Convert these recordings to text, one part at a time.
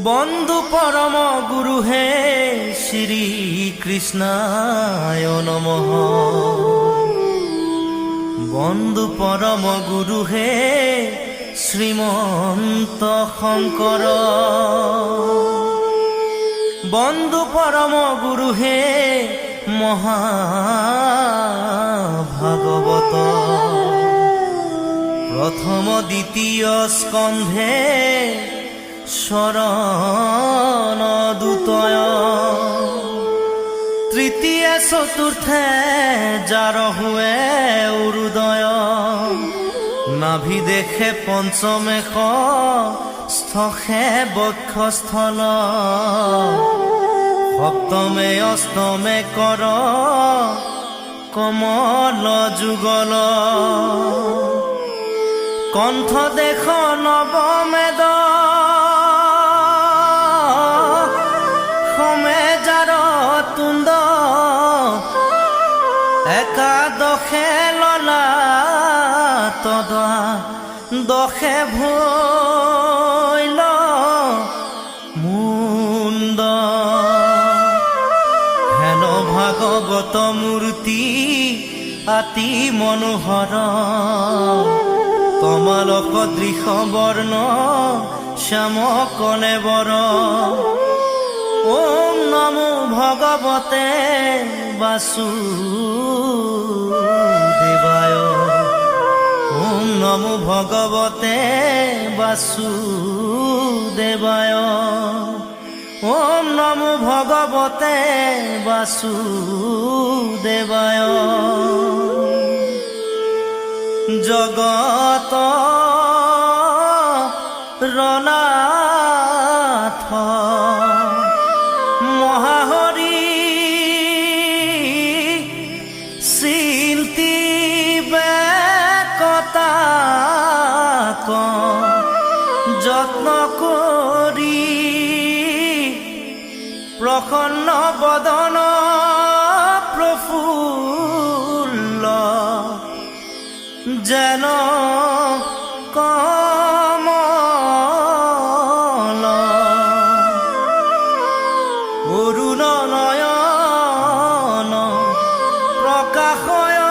বন্ধু পরম গুরু হে শ্রী কৃষ্ণায় নমঃ। বন্ধু পরম গুরু হে শ্রীমন্ত শঙ্কর। বন্ধু পরম গুরু হে মহাভাগবত। প্রথম দ্বিতীয় স্কন্ধে শরণ দুতয়। তৃতীয় চতুর্থে যার হুয়ে উদয়। নাভি দেখে পঞ্চমে স্থে বক্ষস্থল। সপ্তমে অষ্টমে কর কমল যুগল। কণ্ঠ দেখ নবমেদ। সমে যার তুণ্ড একাদশে ললা তদা। দশে ভৈল মুণ্ড। হেন ভাগৱত মূৰ্তি অতি মনোহৰ। তমালক দৃশ বৰ্ণ শ্যাম কলেবৰ। ওম নমো ভগৱতে বাসুদেবায়। ওম নমো ভগৱতে বাসুদেবায়। ওম নমো ভগৱতে বাসুদেবায়। জগত ৰনাথ মহাহৰি চিন্তি বেকতাক যত্ন কৰি। প্ৰসন্ন বদন প্ৰফুল্ল যেন কমল। অৰুণ নয়ন প্ৰকাশয়।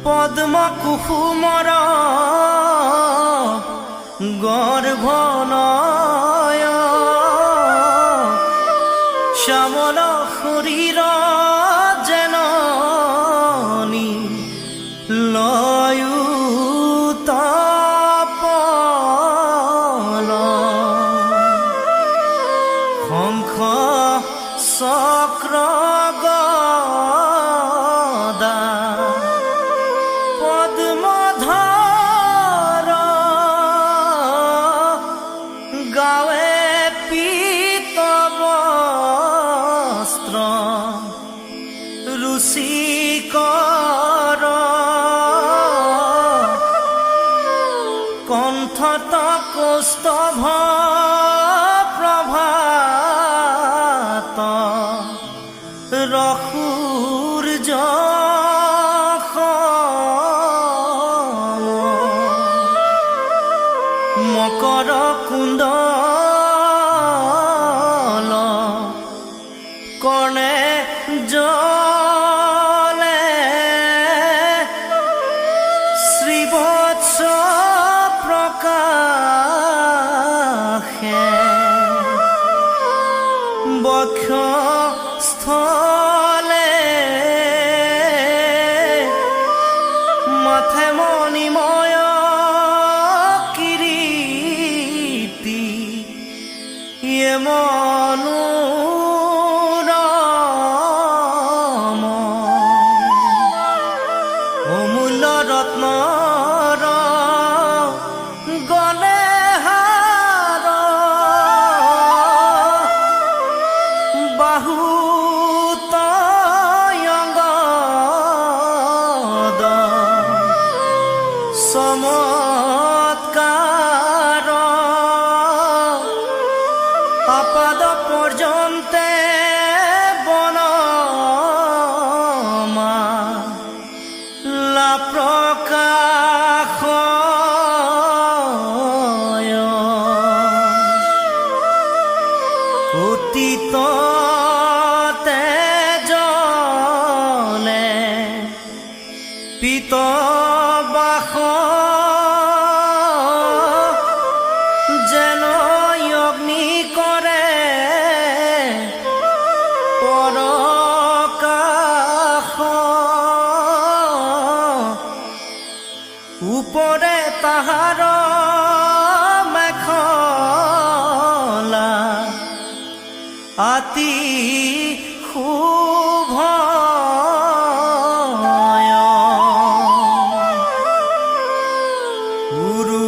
পদ্ম কুসুমৰ গৰ্ভনয়। শ্যামল শৰীৰ যেন লয়ুতপল। শংখ চক্ৰ গদা পদ্মধৰ। গাৱে পীত বস্ত্ৰ ৰুচিকৰ। কণ্ঠত কৌস্তভ প্ৰভাত। ৰসূৰ্য মকৰ কুণ্ডল। কৰ্ণে জলে শ্ৰীবৎস প্ৰকাশে। বক্ষস্থলে মাথে মণিময় কিৰীটি। ইয়ে মনোৰম অমূল্য ৰত্নৰ গলে হাৰ। বাহুত অঙ্গদ চমৎকাৰ। আপাদ পৰ্যন্তে বনমা লা প্ৰকাশয়। বাস যেন অগ্নি কৰে পৰকাশ উপৰে তাহাৰ মেখলা আতি শুভ উৰু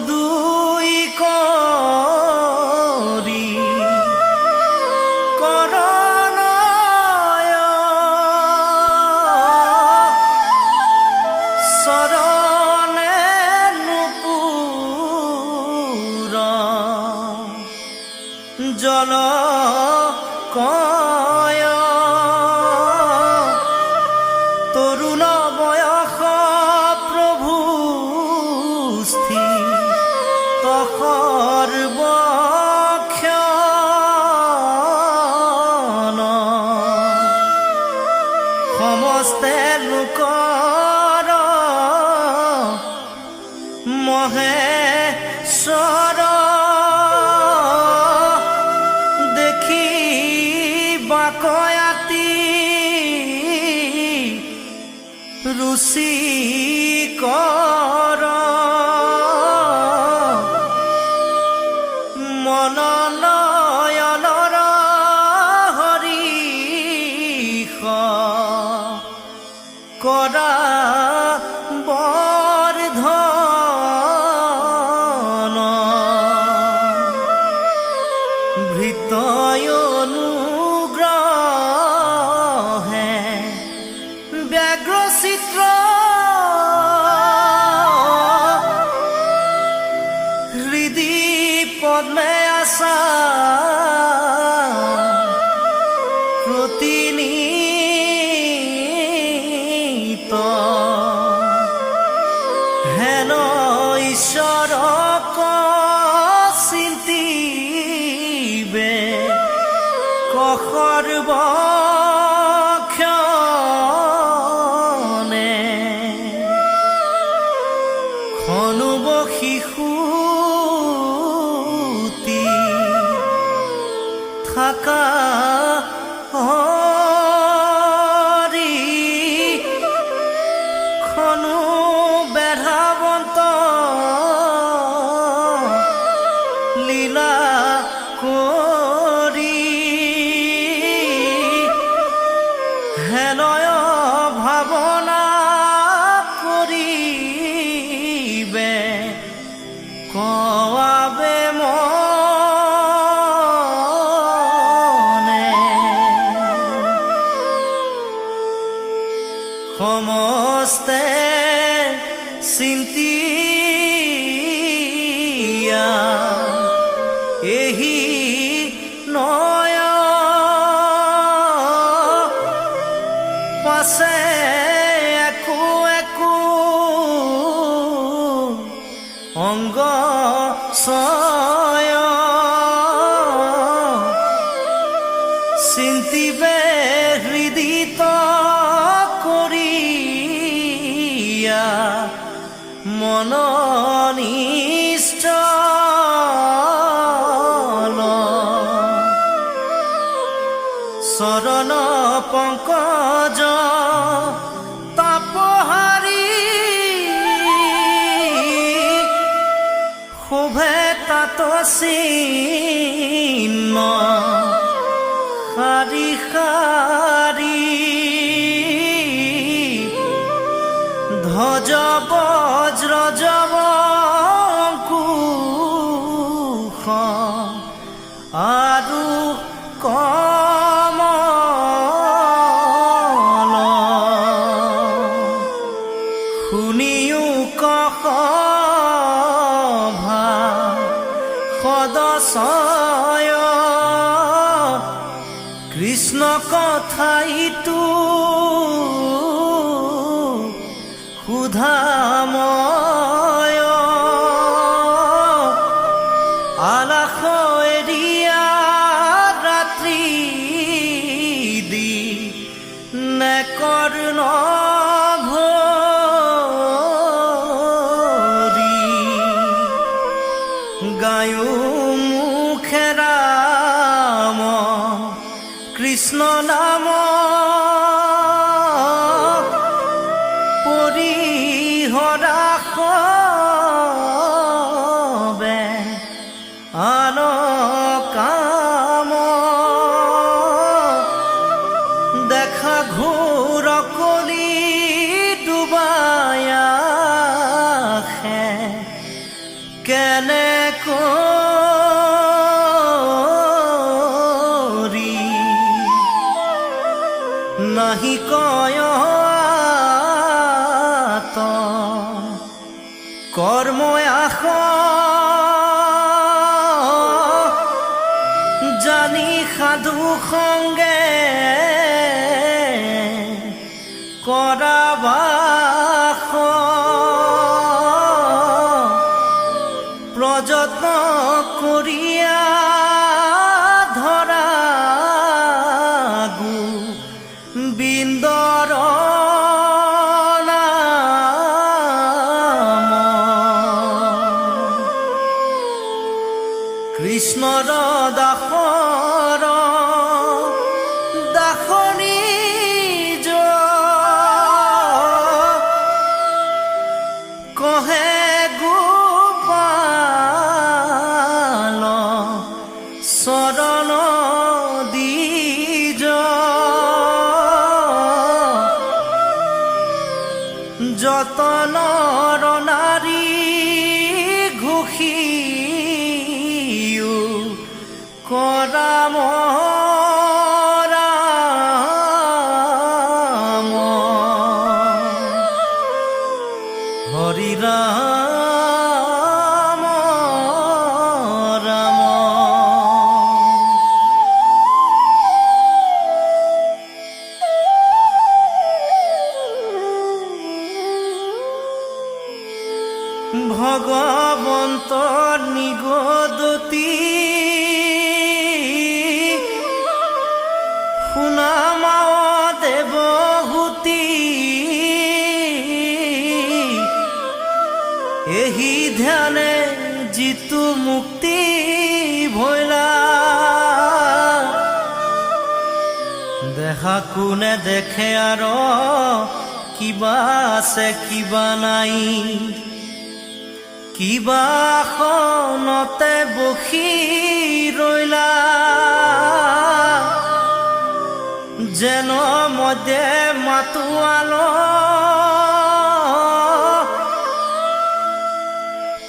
দুই কৰি কৰণয় চৰণে নুপুৰ জল কয় তৰুণ বয়স প্ৰভু স্থিত সৰ্বক্ষণ সমস্তে লোকৰ মহেশ্বৰ দেখি বাকয়াতি ৰুচিকৰ মননয়নৰ হৰিষ কৰা বৰ্ধন ভৃতয় অনুগ্ৰহে ব্যাঘ্ৰ চিত্ৰ হৃদি পদ্মে আছা প্ৰতিনিত হেন ঈশ্বৰক চিন্তিবে সৰ্বক্ষণে খনুব শিশুতি থাকা হৰি খনু বেঢ়াবন্ত লীলা কৰি হেনয় ভাৱনা কৰিবে কোৱাবে মনে সমস্তে চিন্তিয়া এহি নয় পাছে একো একো অংগ ছয় চিন্তিবে হৃদিত কৰিয়া মননিষ্ঠ চৰণ পংকজ তাপহাৰী শোভে তাত চিহ্ন শাৰী শাৰী ধ্বজ বজ্ৰ জব অঙ্কুশ আৰু কমল শুনিও কসভা সদস্য কৃষ্ণ কথাইতো সুধাময় আলাস এৰিয়া ৰাত্ৰি দি নেকৰ নভ কৃষ্ণ নাম পৰিহৰা সবে আন কাম দেখা ঘোৰ কলি ডুবাই আহে কেনে কৰি নাহি কয় কৰ্মই আস জানি সাধু সংগে কৰা বাস প্ৰযত্ন কৰিয়া ধৰা গোবিন্দৰ কৃষ্ণৰ দাসৰ দাসনী কহে গোপাল চৰণ দ্বিজ যতনৰ নাৰী ঘোষী কৰাম ৰাম হৰি ৰাম ৰাম ভগৱন্ত নিগদতি শুনামাও দেৱহূতি এহি ধ্যানে যিটো মুক্তি ভৈলা দেখা কোনে দেখে আৰু কিবা আছে কিবা নাই কিবা আসনতে বহি ৰৈলা যেন মধ্যে মাতোৱাল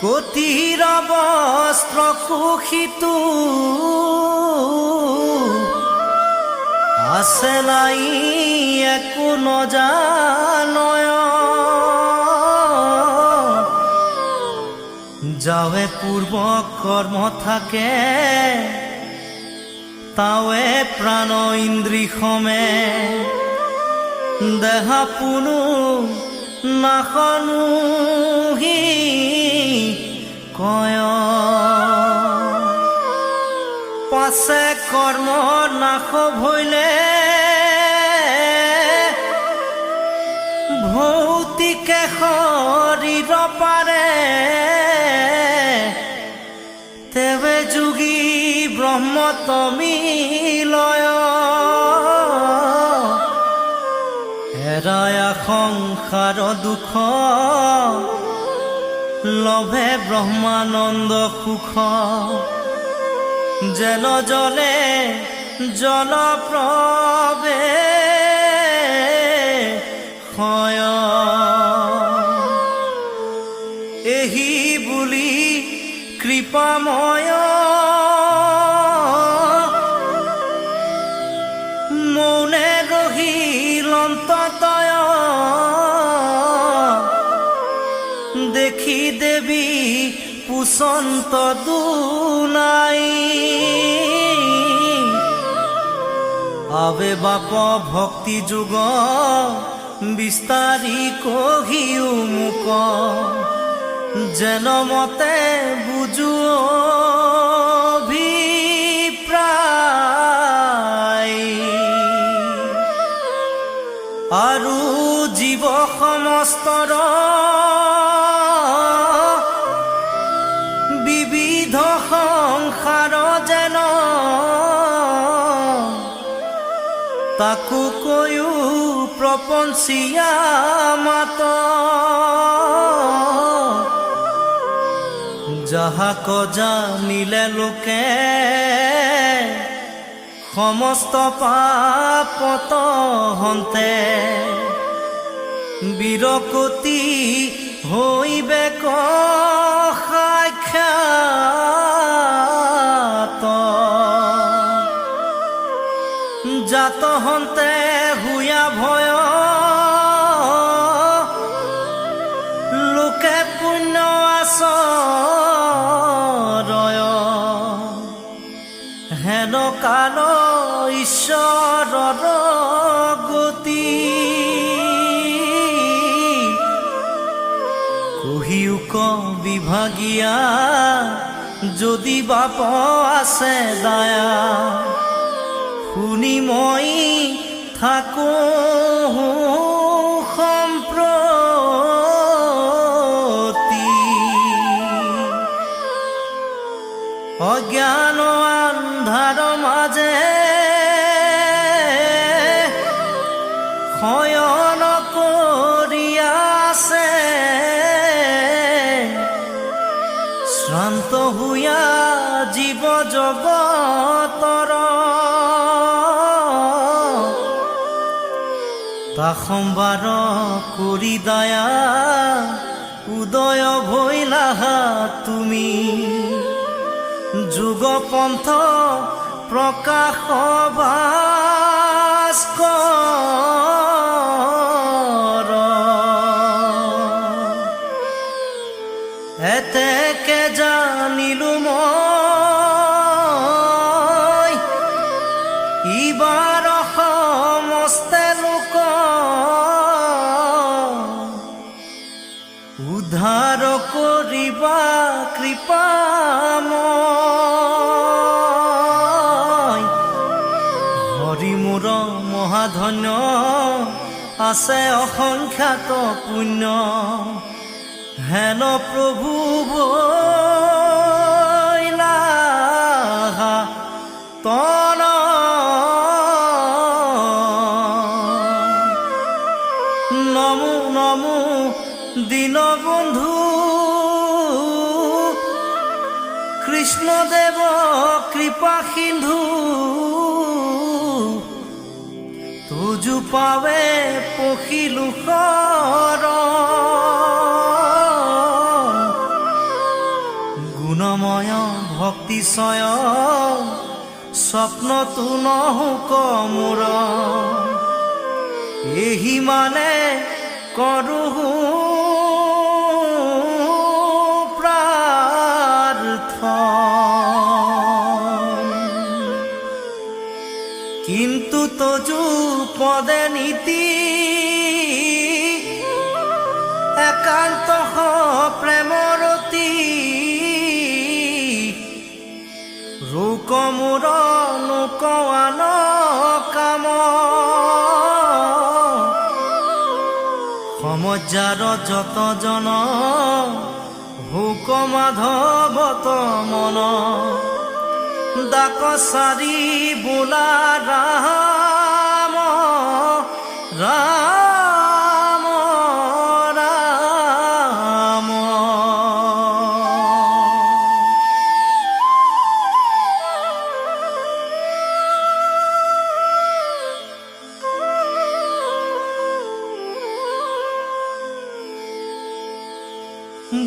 কতিৰ বস্ত্ৰ কুশিতো আছে নাই একো নজানয় যাৱে পূৰ্ব কৰ্ম থাকে তাৱে প্ৰাণ ইন্দ্ৰী সমে দেহা পুনু নাখনুহি কয় পাছে কৰ্ম নাশ ভৈলে ভৌতিকে শৰীৰ পাৰে তেৱে যোগী ব্ৰহ্মতমিলয় হেৰায়া সংসাৰ দুখ লভে ব্ৰহ্মানন্দ সুখ যেন জলে জলপ্ৰবে হয় এহি বুলি কৃপাময় মৌনে ৰহিল অন্ততয় দেখি দেৱী পুচন্ত দুনাই আবে বাপ ভক্তি যুগ বিস্তাৰি কহিও মুক যেন মতে বুজু অভিপ্ৰায় আৰু জীৱ সমস্তৰ বিবিধ সংসাৰ যেন বঞ্চিয়া মাত যাহাক জানিলে লোকে সমস্ত পাপত হন্তে বিৰকতি হইবে সাক্ষাৎ জাত হন্তে হুয়া ভয় লোকে পুণ্য আচৰয় হেন কাল ঈশ্বৰৰ গতি কহিউক বিভাগীয়া যদি বাপ আছে দায়া শুনি মই থাকো সম্প্ৰতি অজ্ঞান আন্ধাৰ মাজে শয়ন কৰি আছে শ্ৰান্ত হুয়া জীৱ জগতৰ তা সম্বাৰ কৰি দয়া উদয় ভৈলাহা তুমি যুগ পন্থ প্ৰকাশ ভাস্কৰ এতেকে জানিলো মই ইবাৰ সমস্তে লোক উদ্ধাৰ কৰিবা কৃপাময় হৰি মোৰ মহাধন্য আছে অসংখ্যাত পুণ্য হেন প্ৰভু ভৈলাহা তন নমো নমো দীনবন্ধু কৃষ্ণদেৱ কৃপা সিন্ধু তুজু পাৱে পখিলো গুণময় ভক্তিচয় স্বপ্নতো নহুক মোৰ এহি মানে কৰো কিন্তু তজু পদে নীতি একান্ত প্ৰেমৰতি ৰোক মোৰ নোকোৱান কাম সমজ্জাৰ যত জন হুক মাধৱত মন দাকচাৰি বোলা ৰাম ৰাম ৰাম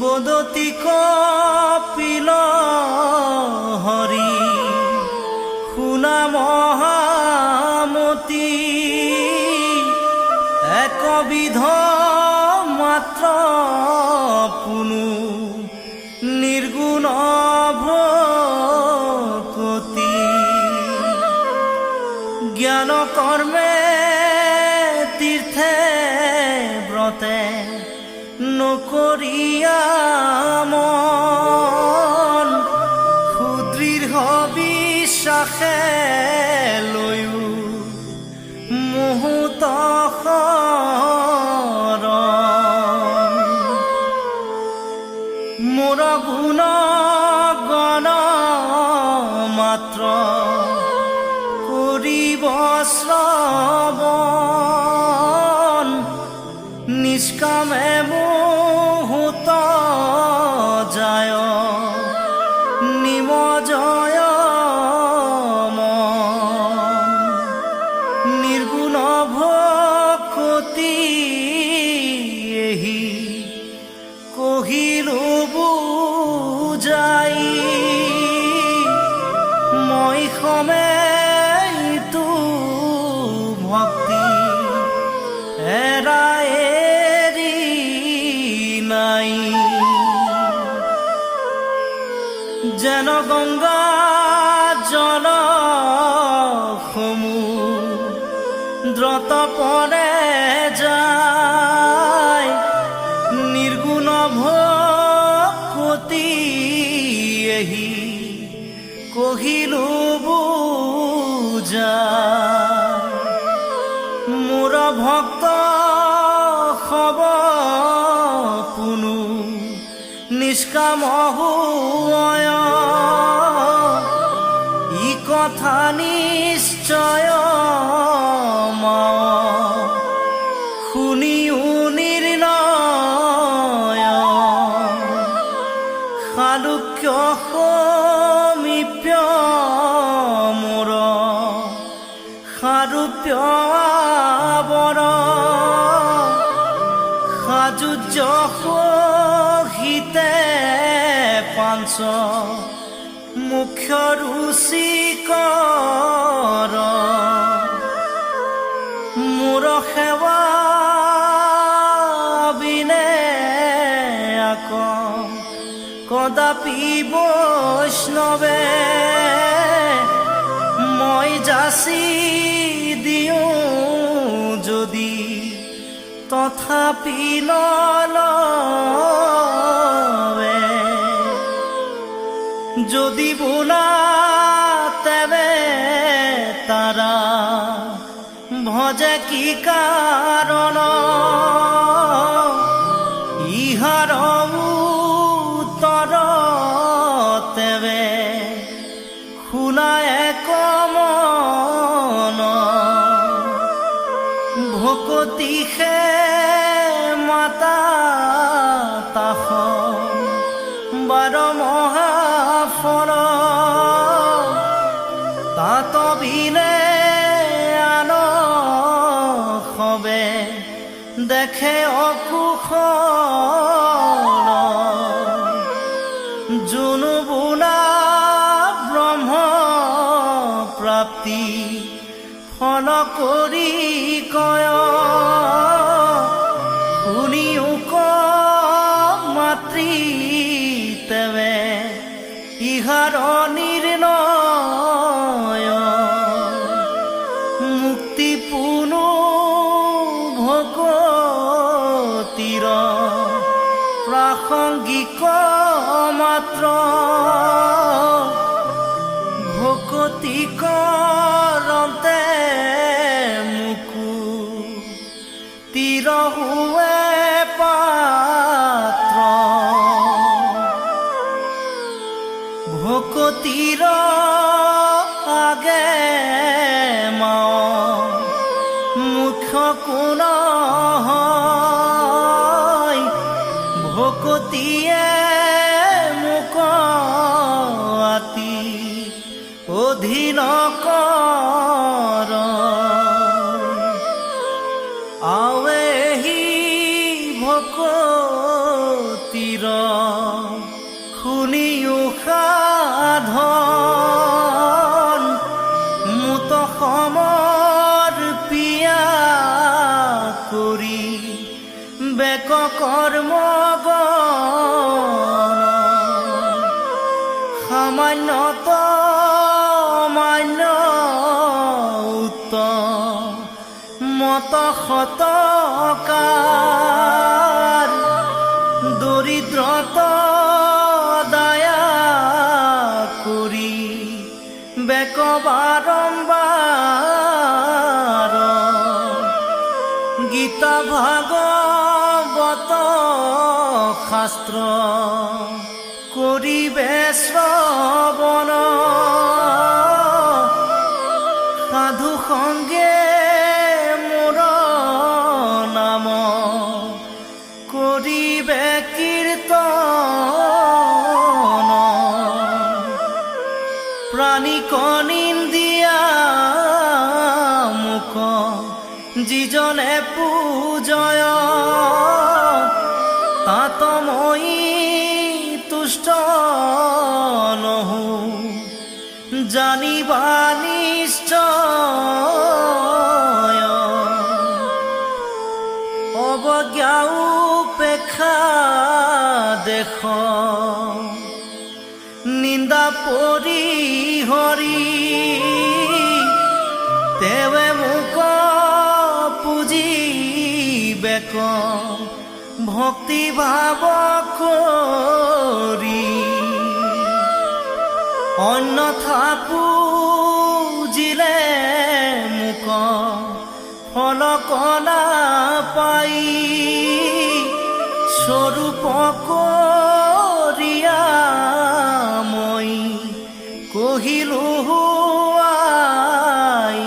বদতি কপিল হৰি শুনা মহামতি একবিধ মাত্ৰ পুনু নিৰ্গুণ ভকতি জ্ঞান কৰ্মে তীৰ্থে ব্ৰতে নকৰিয়া মন সুদৃঢ় বিশ্বাসে লৈও মুহূৰ্ত মোৰ গুণ গণ মাত্ৰ কৰিব শ্ৰৱণ শ্রমে মুহূর্ত যায় নিমজয় নির্গুণ ভক্তি এহি কহিলো বুঝাই মই সমে তু ভক্তি এরা এরি নাই যেন গঙ্গা জল সমুদ্রত পরে যায় নির্গুণ ভক্তি এহি কহিলো বুঝা মোর ভক্ত হব পুনু নিষ্কাম হুয় ই কথা নিশ্চয় শুনিও নির্ণয় শালুক্য সমীপ্য মোর সাৰূপ্য আৱৰ সাজুৰ্য সহিতে পাঞ্চ মুখ্য ৰুচিকৰ মোৰ সেৱা বিনে আক কদাপি বৈষ্ণৱে মই যাচি দিও যদি তথাপি নলৱে যদি বোলা তেবে তাৰা ভজে কি কাৰণ ইহাৰ উত্তৰ তেবে শুনায় কমন ভকতি সে মাতা তাহ বাৰ মহাফল তাত বিনে আন সবে দেখে অকুশল যোনো বোলা ব্ৰহ্ম প্ৰাপ্তি ফল কৰি কয় শুনিও ক মাতৃ তেবে ইহাৰ নিৰ্ণয় মুক্তি পুনু ভকতিৰ প্ৰাসংগিক মাত্ৰ ভকতি কৰন্তে মুকুতিৰ হুৱে পাত্ৰ ভকতিৰ আগে মুখ্য কোন হয় ভকতিয়ে মোক আতি অধীন কৰ আৱেহি ভকতিৰ শুনিও সাধন মুত সমৰ্পিয়া কৰি বেক কৰ্ম সামান্যত মান্য উত্তমত শতকাৰ দৰিদ্ৰত দয়া কৰি বেক বাৰম্বাৰ গীতা ভাগৱত শাস্ত্ৰ কৰিবে শ্ৰৱণ সাধু সংগে মোৰ নাম করিবে কীর্তন প্রাণিক নিন্দিয়া মুখ যিজনে পূজয় তাতময়ী তুষ্ট নহু জানিবা নিশ্চয় অবজ্ঞা উপেক্ষা দেখ নিন্দা পৰিহৰি তেৱে মোক পুজিবেক ভক্তি ভাৱ কৰি অন্যথা পূজিলে মোক ফল কলা পাই স্বৰূপ কৰিয়া মই কহিলো আই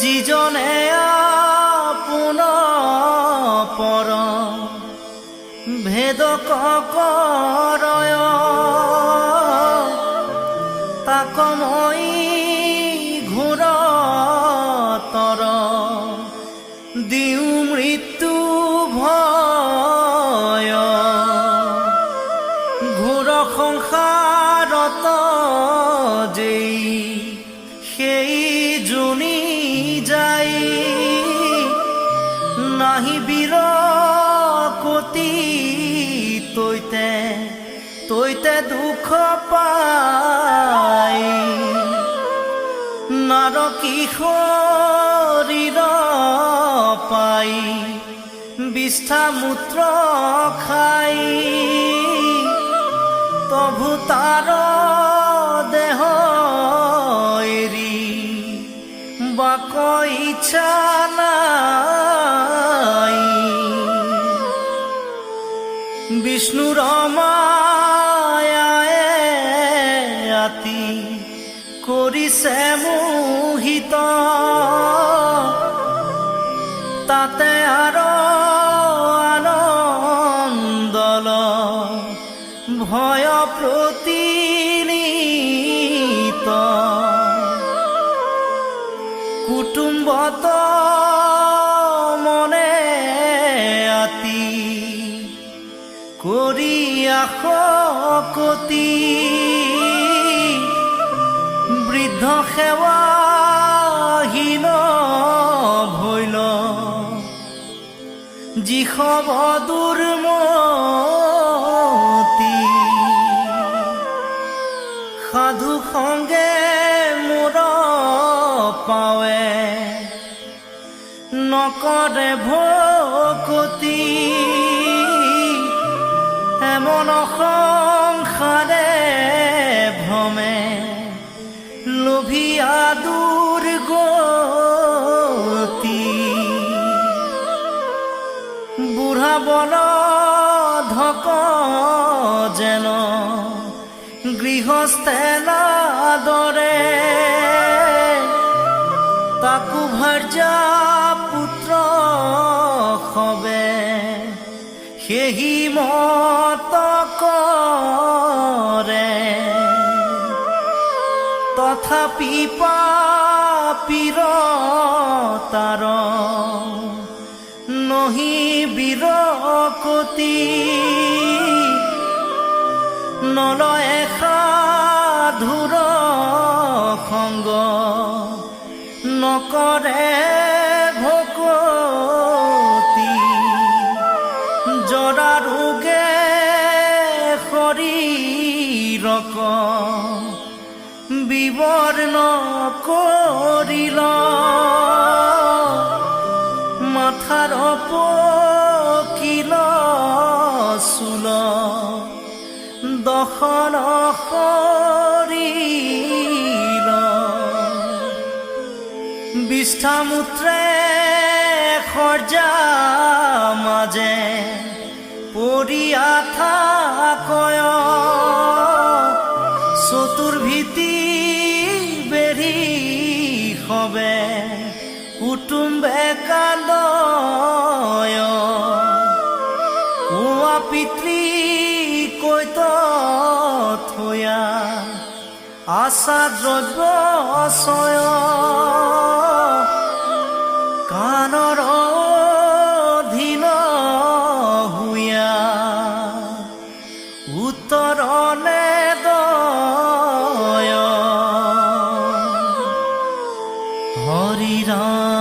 যিজনে আপোন পৰ ভেদ কৰয় তাক মই ঘোৰ তৰ দিওঁ মৃত্যু ভয় ঘোৰ সংসাৰত যেই সেই জুনি যাই নাহি বীৰ কতি তৈতে তৈতে দুখ পাই নাৰ কিশোৰীৰ পাই বিষ্ঠা মূত্ৰ খাই তভু তাৰ দেহ এৰি বাক ইচ্ছা নাই বিষ্ণুৰ মায়ায়ে আতি কৰিছে মোহিত তাতে আৰু আনন্দল ভয় প্ৰতিনিত কুটুম্বত মনে আতি কৰি আশকতি বৃদ্ধ সেৱাহীন ভৈল যিষব দুৰ্মতি সাধু সংগে মোৰ পাৱে নকৰে ভকতি এমন সংসাৰে ভ্ৰমে লোভিয়া দুৰ্গতি বুঢ়া বল ধক যেন গৃহস্থে নাদৰে তাকো ভাৰ্যা পুত্ৰ সবে সেহি মত কৰে তথাপি পাপীৰ তাৰ নহি বীৰকতি নলয় সাধুৰ সংগ নকৰে ভকতি জৰা ৰোগে শৰীৰক বিবৰ্ণ কৰিল মাথাৰ পকিল চুল দশন শৰীৰ বিষ্ঠামূত্ৰে সৰ্জা মাজে পৰিয়া থাকয় চতুৰ্ভীতি বেৰি সবে কুটুম্বে কালয় পিতৃ কৈত থয়া আশা দ্ৰব্য অচয় কাণৰ অধীন হুয়া উত্তৰণে দয় হৰি ৰাম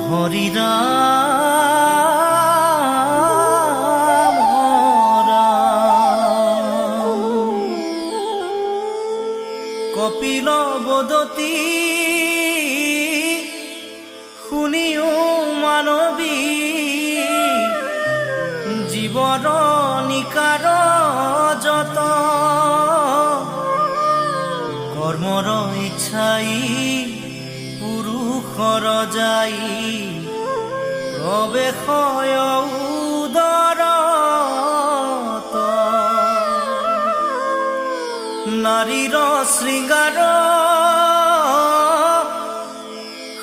হৰি ৰাম কপিল বদতি শুনিও মানবী জীৱৰ নিকাৰ যত কৰ্মৰ ইচ্ছাই পুৰুষৰ যাই প্ৰৱেশয় উদৰত নাৰীৰ শৃংগাৰ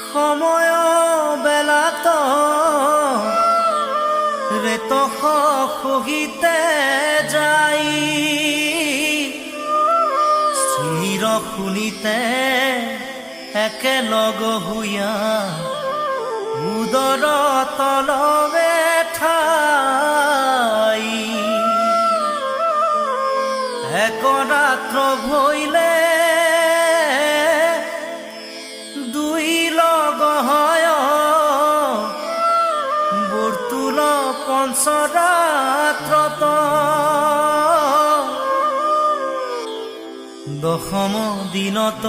সময় বেলাত ৰেতস সহিতে যাই স্থিৰ শুনিতে একেলগ হুয়া উদৰ তলবে ঠাই এক ৰাত্ৰ ভৈলে দুই লগ হয় বৰ্তুল পঞ্চৰাত্ৰত দশম দিনত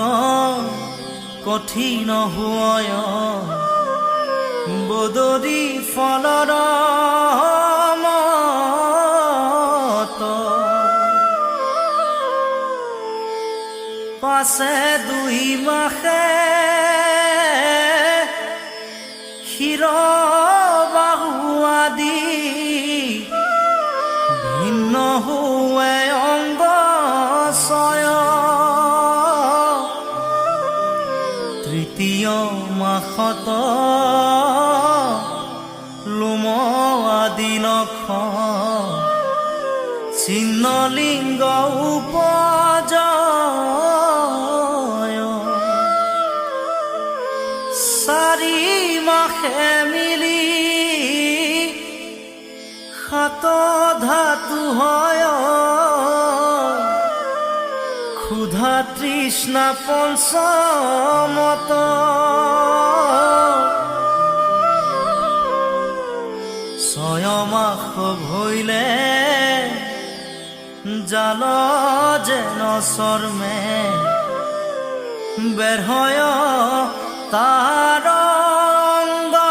কঠিন হুয় বদৰি ফলৰ মত পাছে দুই মাসে শিৰ বাহু আদি ভিন্ন হুৱে অংগ ছয় তৃতীয় মাসত লোম আদি নখ ছিন্নলিংগ উপজয় চাৰি মাসে মিলি সাত ধাতু হয় ক্ষুধা তৃষ্ণা পঞ্চমত ছয় মাস ভৈলে জাল যেন চৰ্মে বেঢ়য় তাৰ অংগত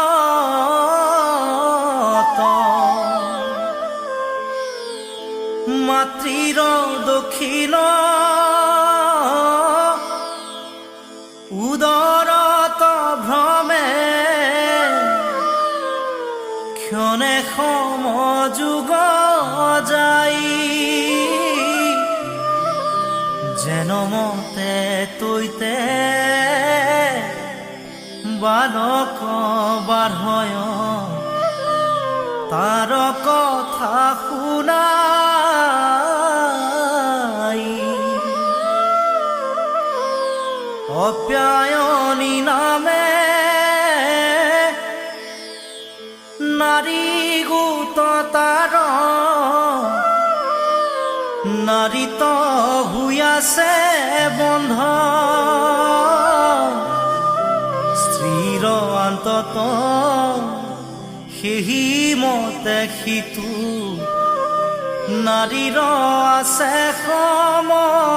মাতৃৰ দক্ষিণ উদৰত ভ্ৰমে ক্ষণে সমযোগ যাই যেন মতে তৈতে বালক বাঢ়য় তাৰ কথা শুনাই অপ্যায়নী নামে নারী গোট তার নারীত হুয়াছে বন্ধ স্ত্রীর অন্তত সেহি মতে সিতু নারীর আছে সম্বন্ধ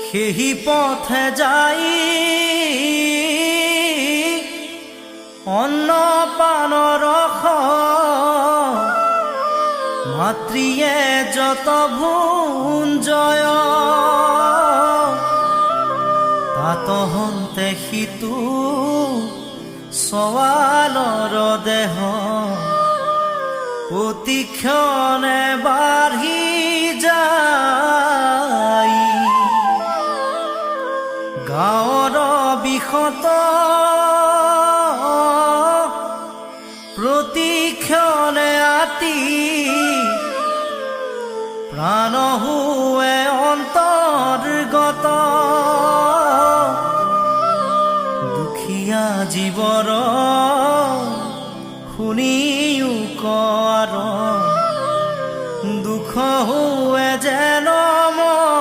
সেহি পথে যাই অন্ন পান ৰস মাতৃয়ে যত ভুঞ্জয় তাত হন্তে সিতু সৱালৰ দেহ প্ৰতিক্ষণে বাঢ়ি যায় গাঁৱৰ বিষত প্ৰতিক্ষণে আতি প্ৰাণ হুৱে অন্তৰ্গত দুখীয়া জীৱৰ শুনিও কৰ দুখ হুৱে যেন মত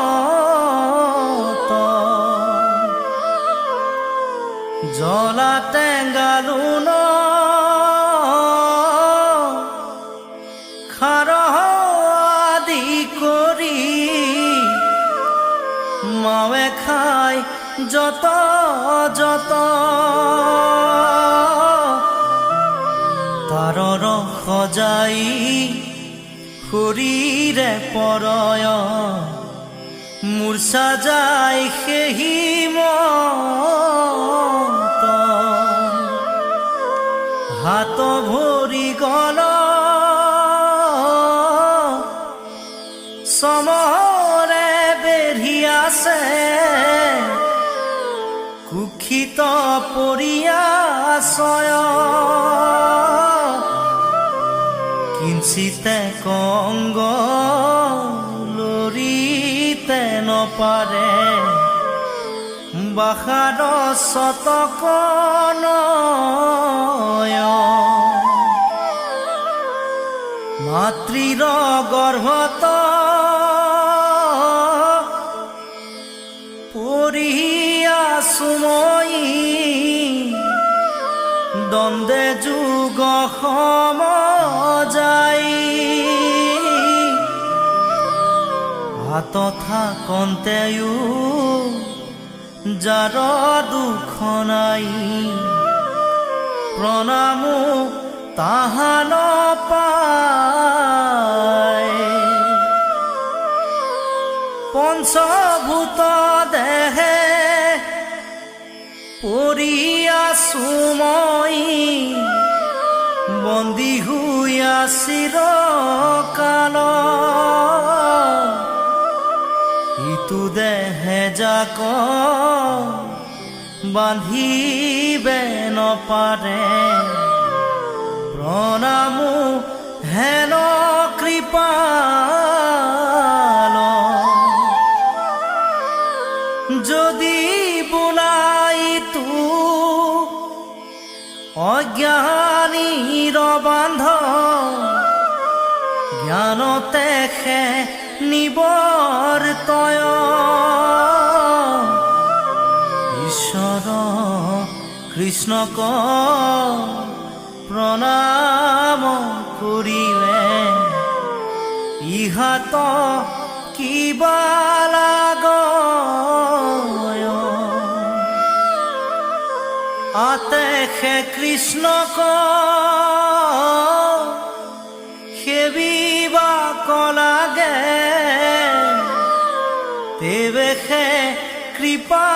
জ্বলা টেঙালুন খাৰ আদি কৰি মাৱে খাই যত যত তাৰৰ সজাই শৰীৰে পৰয় মূৰ্ছা যায় সেহি মত হাত ভৰি গল সমৰে বেঢ়ি আছে কুক্ষিত পৰিয়াশয় কিঞ্চিতে কংগ লৰিতে নপাৰে বাহাৰ শতক মাতৃৰ গৰ্ভত পৰি আছো মই দ্বন্দ্বে যুগ সমজাই হাত থাকন্তেও যাৰ দুখ নাই প্ৰণামো তাহা নপায় পঞ্চভূত দেহে পৰি আছো মই বন্দী হুইয়া চিৰকাল ইটো দেহে যাক বান্ধিবে নপাৰে প্ৰণামো হেন কৃপাল যদি বোলাই তু অজ্ঞানীৰ বান্ধ জ্ঞানতে খে নিবৰ্তয় ঈশ্বৰ কৃষ্ণক প্ৰণাম কৰিলে ইহাত কিবা লাগয় আতেখে কৃষ্ণক সেবিবা কলাগে তেবেখে কৃপা